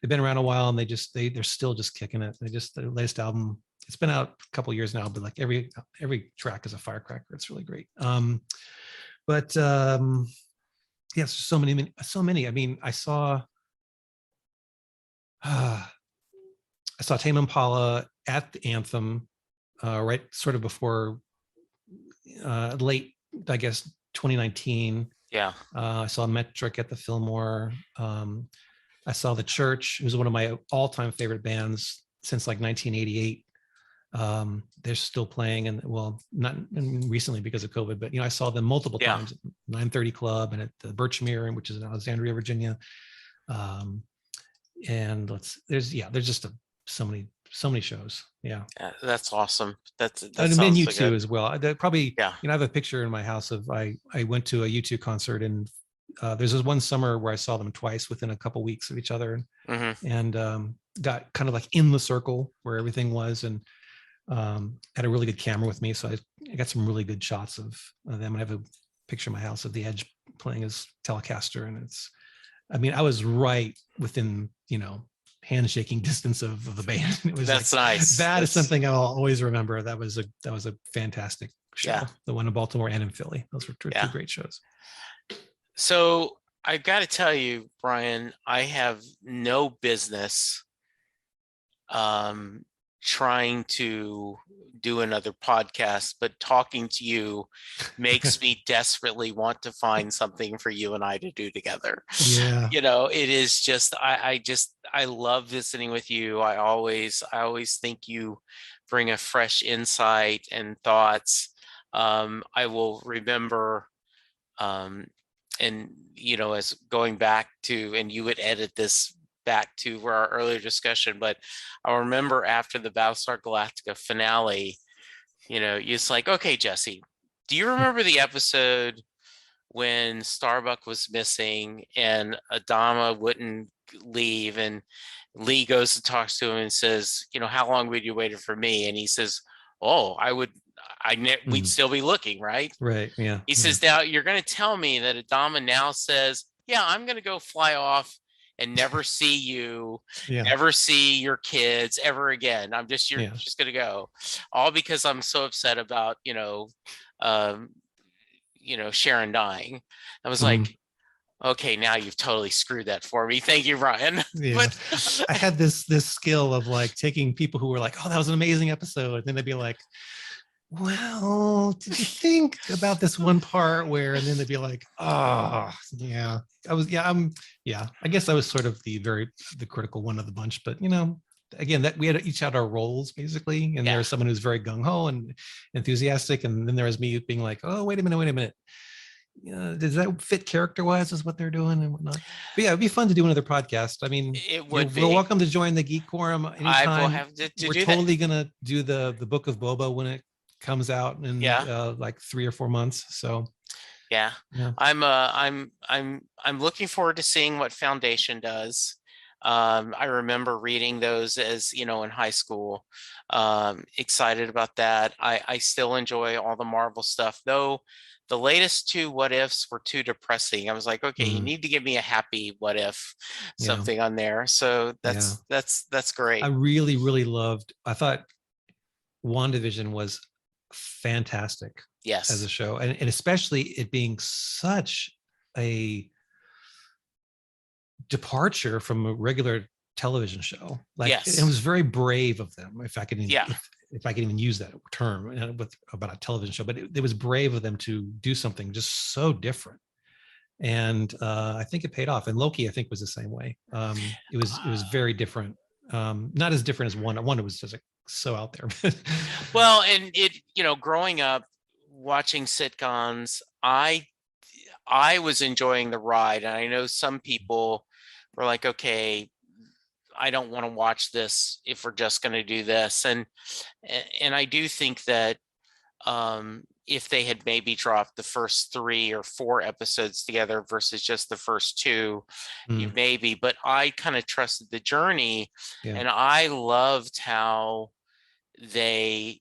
Speaker 1: been around a while, and they're still just kicking it. Their latest album, it's been out a couple of years now, but like every track is a firecracker. It's really great. Yes, so many. I mean, I saw Tame Impala at the Anthem, right, sort of before late, I guess, 2019.
Speaker 2: Yeah.
Speaker 1: I saw Metric at the Fillmore. I saw The Church, who's one of my all-time favorite bands since like 1988. They're still playing, and not recently because of COVID, but I saw them multiple times at 930 Club and at the Birchmere, which is in Alexandria, Virginia. And there's just so many shows. Yeah,
Speaker 2: that's awesome. That
Speaker 1: and
Speaker 2: sounds
Speaker 1: U2
Speaker 2: so good
Speaker 1: as well. Probably,
Speaker 2: I
Speaker 1: have a picture in my house of I went to a U2 concert, and there's this one summer where I saw them twice within a couple weeks of each other, and got kind of like in the circle where everything was, and had a really good camera with me, so I got some really good shots of them. I have a picture in my house of the Edge playing his Telecaster, and I was right within handshaking distance of the band. It was
Speaker 2: that's nice.
Speaker 1: That is something I'll always remember. That was a fantastic show. The one in Baltimore and in Philly. Those were two great shows.
Speaker 2: So I got to tell you, Brian, I have no business trying to do another podcast, but talking to you makes me desperately want to find something for you and I to do together.
Speaker 1: Yeah.
Speaker 2: It is just, I love listening with you. I always think you bring a fresh insight and thoughts. I will remember, and as going back to, and you would edit this back to our earlier discussion, but I remember after the Battlestar Galactica finale, it's like, okay, Jesse, do you remember the episode when Starbuck was missing and Adama wouldn't leave, and Lee goes and talks to him and says, how long would you wait for me? And he says, oh, we'd still be looking, right?
Speaker 1: Right. Yeah.
Speaker 2: He says, now you're going to tell me that Adama now says, yeah, I'm going to go fly off and never see you, never see your kids ever again. You're just going to go, all because I'm so upset about, Sharon dying. I was like, okay, now you've totally screwed that for me. Thank you, Ryan.
Speaker 1: But I had this skill of like taking people who were like, oh, that was an amazing episode. And then they'd be like, well, did you think about this one part where, and then they'd be like, oh, yeah, I guess I was sort of the critical one of the bunch, but again, that we had each had our roles basically. And there was someone who's very gung ho and enthusiastic. And then there was me being like, oh, wait a minute. Does that fit character wise is what they're doing and whatnot? But yeah, it'd be fun to do another podcast. I mean,
Speaker 2: it would be.
Speaker 1: You're welcome to join the Geek Quorum anytime.
Speaker 2: I will have
Speaker 1: We're totally gonna do the Book of Boba when it comes out in like 3 or 4 months. So
Speaker 2: yeah. I'm looking forward to seeing what Foundation does. I remember reading those as in high school. Excited about that. I still enjoy all the Marvel stuff, though. The latest 2 what ifs were too depressing. I was like, okay, you need to give me a happy what if something on there. So that's great.
Speaker 1: I really, really loved. I thought WandaVision was fantastic.
Speaker 2: Yes,
Speaker 1: as a show, and especially it being such a departure from a regular television show. Like it was very brave of them, if I can even use that term about a television show, but it was brave of them to do something just so different. And I think it paid off. And Loki, I think, was the same way. It was very different. Not as different as Wanda. Wanda was just like so out there.
Speaker 2: Well, and growing up watching sitcoms, I was enjoying the ride, and I know some people were like, okay, I don't want to watch this if we're just going to do this. And I do think that if they had maybe dropped the first 3 or 4 episodes together versus just the first 2, maybe, but I kind of trusted the journey. And I loved how they,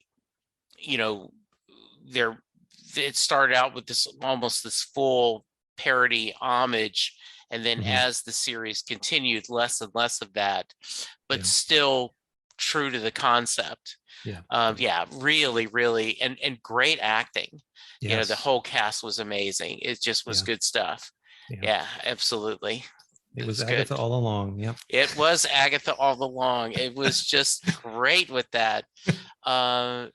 Speaker 2: it started out with this almost this full parody homage. And then as the series continued, less and less of that, but still true to the concept. Really, really, and great acting. The whole cast was amazing. It just was good stuff. Yeah, absolutely.
Speaker 1: It was Agatha all along. Yep.
Speaker 2: It was Agatha all along. It was just great with that. And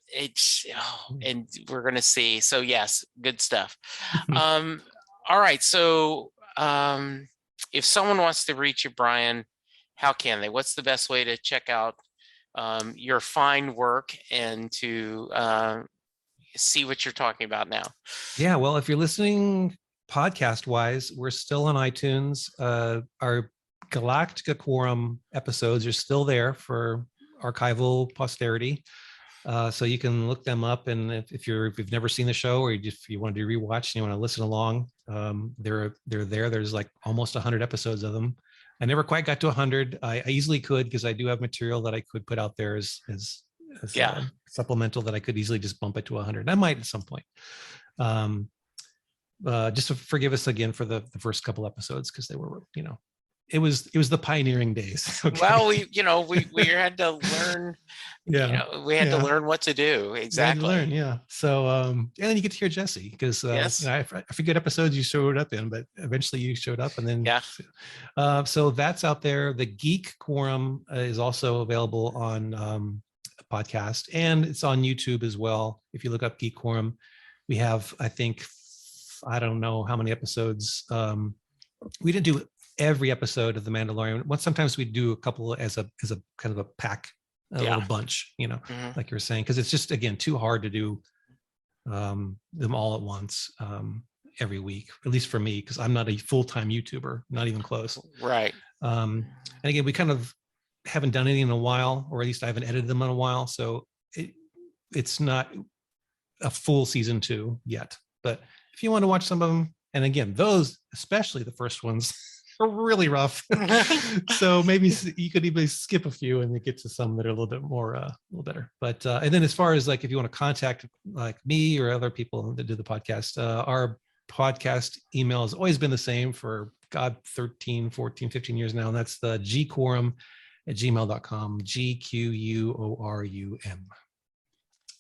Speaker 2: we're gonna see. So yes, good stuff. All right. So if someone wants to reach you, Brian, how can they? What's the best way to check out your fine work and to see what you're talking about now?
Speaker 1: Yeah, well, if you're listening podcast wise, we're still on iTunes. Our Galactica Quorum episodes are still there for archival posterity. So you can look them up, and if you've never seen the show, or if you want to do rewatch and you want to listen along, they're there. There's like almost 100 episodes of them. I never quite got to 100. I easily could, because I do have material that I could put out there as supplemental that I could easily just bump it to 100. I might at some point. Just to forgive us again for the first couple episodes, because they were, it was the pioneering days. Okay?
Speaker 2: Well, we had to learn. We had to learn what to do. Exactly.
Speaker 1: So and then you get to hear Jesse, because I forget episodes you showed up in, but eventually you showed up, and then so that's out there. The Geek Quorum is also available on a podcast, and it's on YouTube as well. If you look up Geek Quorum, we have, I don't know how many episodes. We didn't do every episode of The Mandalorian. Sometimes we do a couple as a kind of a pack, little bunch, like you were saying, because it's just, again, too hard to do them all at once every week, at least for me, because I'm not a full-time YouTuber, not even close.
Speaker 2: Right.
Speaker 1: And again, we kind of haven't done anything in a while, or at least I haven't edited them in a while. So it's not a full season 2 yet, but if you want to watch some of them, and again, those, especially the first ones, really rough. So maybe you could even skip a few and get to some that are a little bit more, a little better. But and then as far as like if you want to contact like me or other people that do the podcast, our podcast email has always been the same for 13, 14, 15 years now. And that's the gquorum@gmail.com, GQUORUM.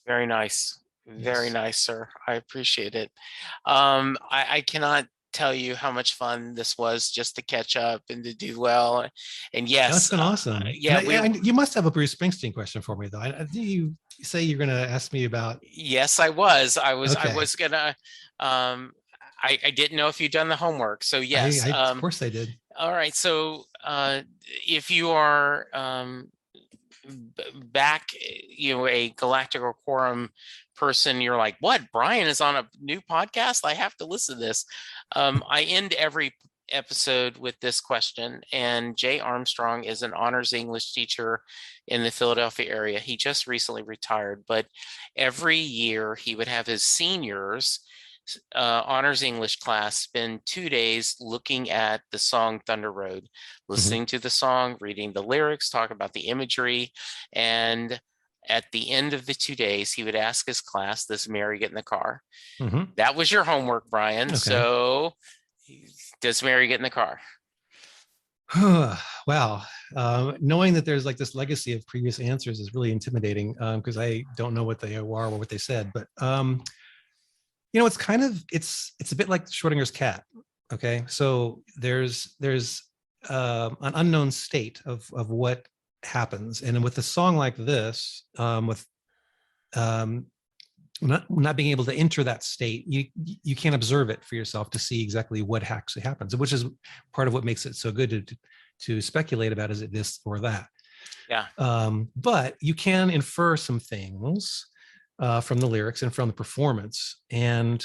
Speaker 2: Very nice. Very
Speaker 1: Yes.
Speaker 2: nice, sir. I appreciate it. I cannot tell you how much fun this was just to catch up and to do well. And
Speaker 1: That's
Speaker 2: yes,
Speaker 1: been awesome.
Speaker 2: yeah,
Speaker 1: You must have a Bruce Springsteen question for me, though. You say you're going to ask me about.
Speaker 2: yes, I was. I
Speaker 1: Okay.
Speaker 2: was gonna. I didn't know if you'd done the homework. So yes.
Speaker 1: Of course I did.
Speaker 2: All right. So if you are back, a Galactica Quorum person, you're like, what? Brian is on a new podcast? I have to listen to this. I end every episode with this question, and Jay Armstrong is an honors English teacher in the Philadelphia area. He just recently retired, but every year he would have his seniors honors English class spend 2 days looking at the song Thunder Road, listening to the song, reading the lyrics, talk about the imagery. And at the end of the 2 days, he would ask his class, does Mary get in the car? That was your homework, Brian. Okay. So does Mary get in the car?
Speaker 1: Wow. Knowing that there's like this legacy of previous answers is really intimidating because I don't know what they are or what they said, but it's kind of, it's a bit like Schrodinger's cat. Okay. So there's an unknown state of what happens. And with a song like this, with not being able to enter that state, you can't observe it for yourself to see exactly what actually happens, which is part of what makes it so good to speculate about, is it this or that?
Speaker 2: Yeah.
Speaker 1: But you can infer some things from the lyrics and from the performance. And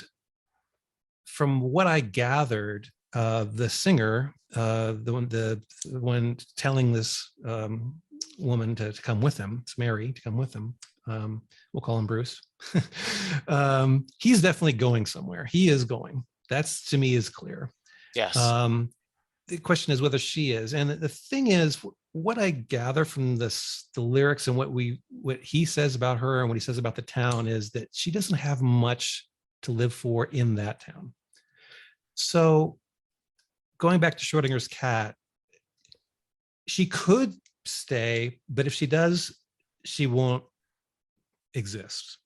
Speaker 1: from what I gathered, the singer, the one telling this woman to come with him, it's Mary, to come with him. We'll call him Bruce. He's definitely going somewhere. He is going. That's, to me, is clear.
Speaker 2: Yes.
Speaker 1: The question is whether she is. And the thing is, what I gather from the lyrics and what he says about her and what he says about the town is that she doesn't have much to live for in that town. So going back to Schrodinger's cat, she could stay, but if she does, she won't exist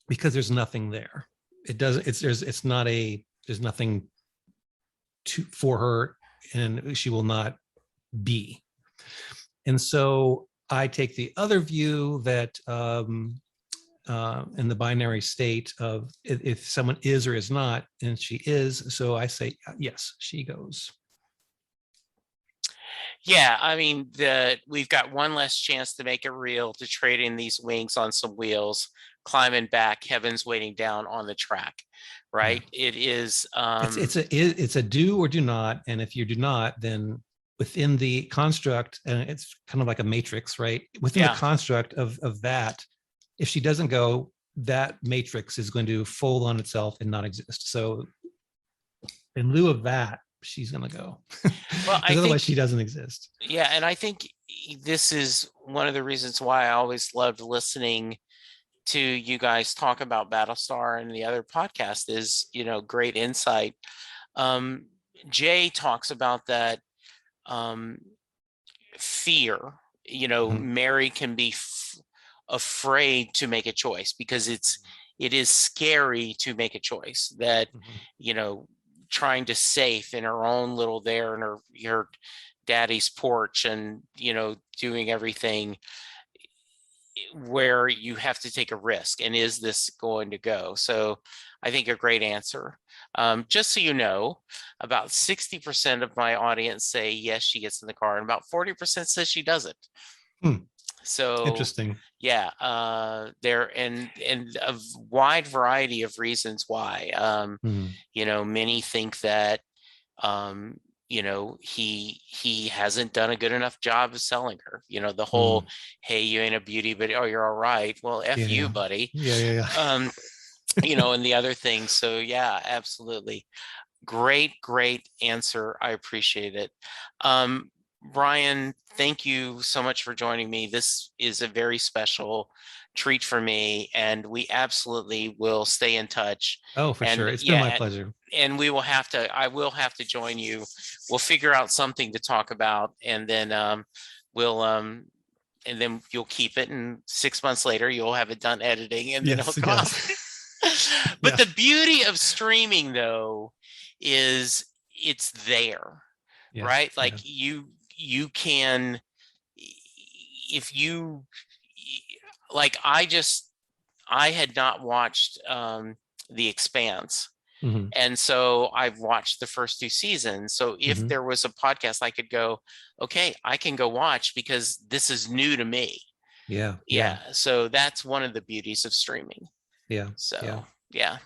Speaker 1: because there's nothing there. There's nothing for her, and she will not be. And so I take the other view that in the binary state of if someone is or is not, and she is, so I say, yes, she goes.
Speaker 2: Yeah, I mean, we've got one less chance to make it real, to trade in these wings on some wheels, climbing back, heaven's waiting down on the track, right? Yeah. It is.
Speaker 1: It's a do or do not, and if you do not, then within the construct, and it's kind of like a matrix, right? Within the construct of that, if she doesn't go, that matrix is going to fold on itself and not exist. So in lieu of that, she's going to go. Well, otherwise she doesn't exist.
Speaker 2: Yeah. And I think this is one of the reasons why I always loved listening to you guys talk about Battlestar and the other podcast is, great insight. Jay talks about that fear, Mary can be afraid to make a choice because it is scary to make a choice that, trying to safe in her own little there in her daddy's porch and, doing everything where you have to take a risk. And is this going to go? So I think a great answer. Just so you know, about 60% of my audience say, yes, she gets in the car, and about 40% says she doesn't. So
Speaker 1: interesting.
Speaker 2: Yeah. There and a wide variety of reasons why, many think that, he hasn't done a good enough job of selling her, the whole, hey, you ain't a beauty, but oh, you're all right. Well, F you, buddy.
Speaker 1: Yeah.
Speaker 2: And the other thing. So yeah, absolutely. Great answer. I appreciate it. Brian, thank you so much for joining me. This is a very special treat for me, and we absolutely will stay in touch.
Speaker 1: Oh, for
Speaker 2: And
Speaker 1: sure. It's been my pleasure.
Speaker 2: and I will have to join you. We'll figure out something to talk about, and then we'll and then you'll keep it, and 6 months later you'll have it done editing, and then it'll come out. But the beauty of streaming, though, is it's there, right? Like you can, if you like, I had not watched The Expanse.
Speaker 1: Mhm.
Speaker 2: And so I've watched the first 2 seasons. So if
Speaker 1: Mhm.
Speaker 2: there was a podcast, I could go, okay, I can go watch because this is new to me.
Speaker 1: Yeah.
Speaker 2: So that's one of the beauties of streaming.
Speaker 1: Yeah.
Speaker 2: So
Speaker 1: yeah.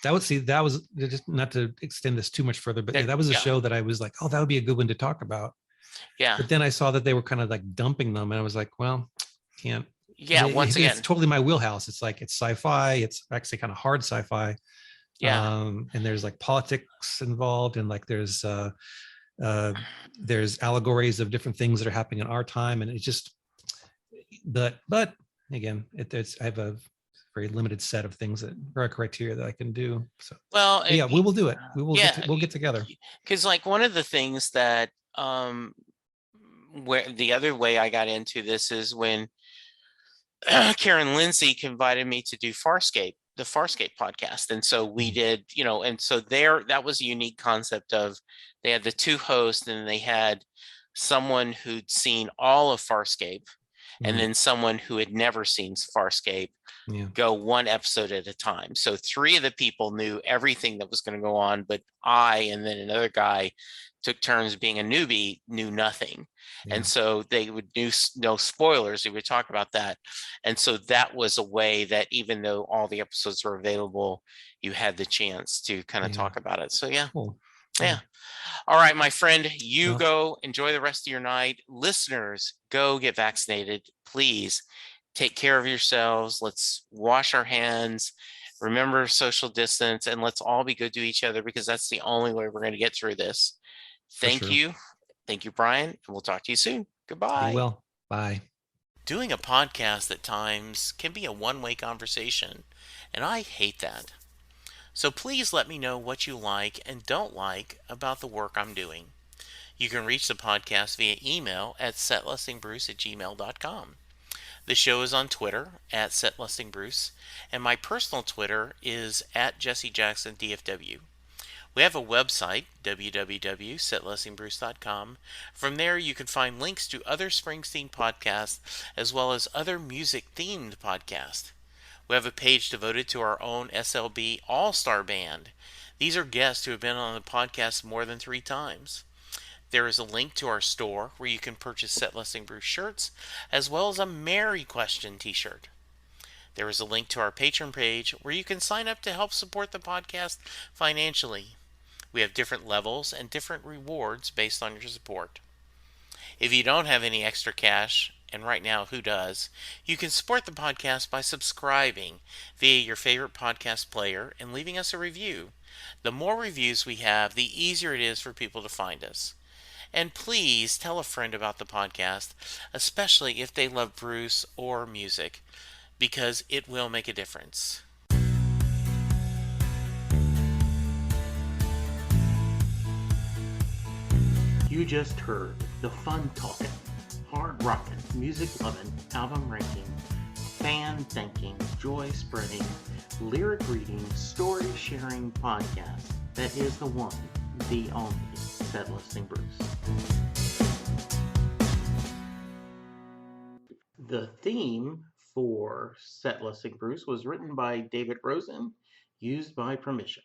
Speaker 1: That was just, not to extend this too much further, but that was a show that I was like, oh, that would be a good one to talk about.
Speaker 2: Yeah.
Speaker 1: But then I saw that they were kind of like dumping them, and I was like, well, can't.
Speaker 2: Yeah. Once again,
Speaker 1: it's totally my wheelhouse. It's like, it's sci-fi. It's actually kind of hard sci-fi.
Speaker 2: Yeah.
Speaker 1: And there's like politics involved, and like there's allegories of different things that are happening in our time, and it's just, but again, I have a very limited set of things that are criteria that I can do. So
Speaker 2: well,
Speaker 1: yeah, we will do it. We will we'll get together.
Speaker 2: Because like one of the things that where the other way I got into this is when Karen Lindsay invited me to do the Farscape podcast. And so we did, and so that was a unique concept of, they had the 2 hosts, and they had someone who'd seen all of Farscape, and then someone who had never seen Farscape go 1 episode at a time. So 3 of the people knew everything that was going to go on, but I and then another guy took turns being a newbie, knew nothing. And so they would do no spoilers. We would talk about that. And so that was a way that even though all the episodes were available, you had the chance to kind of talk about it. So
Speaker 1: Cool.
Speaker 2: Yeah. All right, my friend, you go enjoy the rest of your night. Listeners, go get vaccinated. Please take care of yourselves. Let's wash our hands. Remember social distance, and let's all be good to each other, because that's the only way we're going to get through this. Thank you. Thank you, Brian. And we'll talk to you soon. Goodbye.
Speaker 1: Be well. Bye.
Speaker 2: Doing a podcast at times can be a one-way conversation, and I hate that. So please let me know what you like and don't like about the work I'm doing. You can reach the podcast via email at setlistingbruce@gmail.com. The show is on Twitter at setlistingbruce, and my personal Twitter is at jessejacksondfw. We have a website, www.setlistingbruce.com. From there, you can find links to other Springsteen podcasts as well as other music-themed podcasts. We have a page devoted to our own SLB All-Star Band. These are guests who have been on the podcast more than 3 times. There is a link to our store where you can purchase Set Listing Bruce shirts, as well as a Mary Question t-shirt. There is a link to our Patreon page where you can sign up to help support the podcast financially. We have different levels and different rewards based on your support. If you don't have any extra cash, and right now, who does? You can support the podcast by subscribing via your favorite podcast player and leaving us a review. The more reviews we have, the easier it is for people to find us. And please tell a friend about the podcast, especially if they love Bruce or music, because it will make a difference. You just heard the fun talking, hard rocking, music loving, album ranking, fan thinking, joy spreading, lyric reading, story sharing podcast that is the one, the only Set Listing Bruce. The theme for Set Listing Bruce was written by David Rosen, used by permission.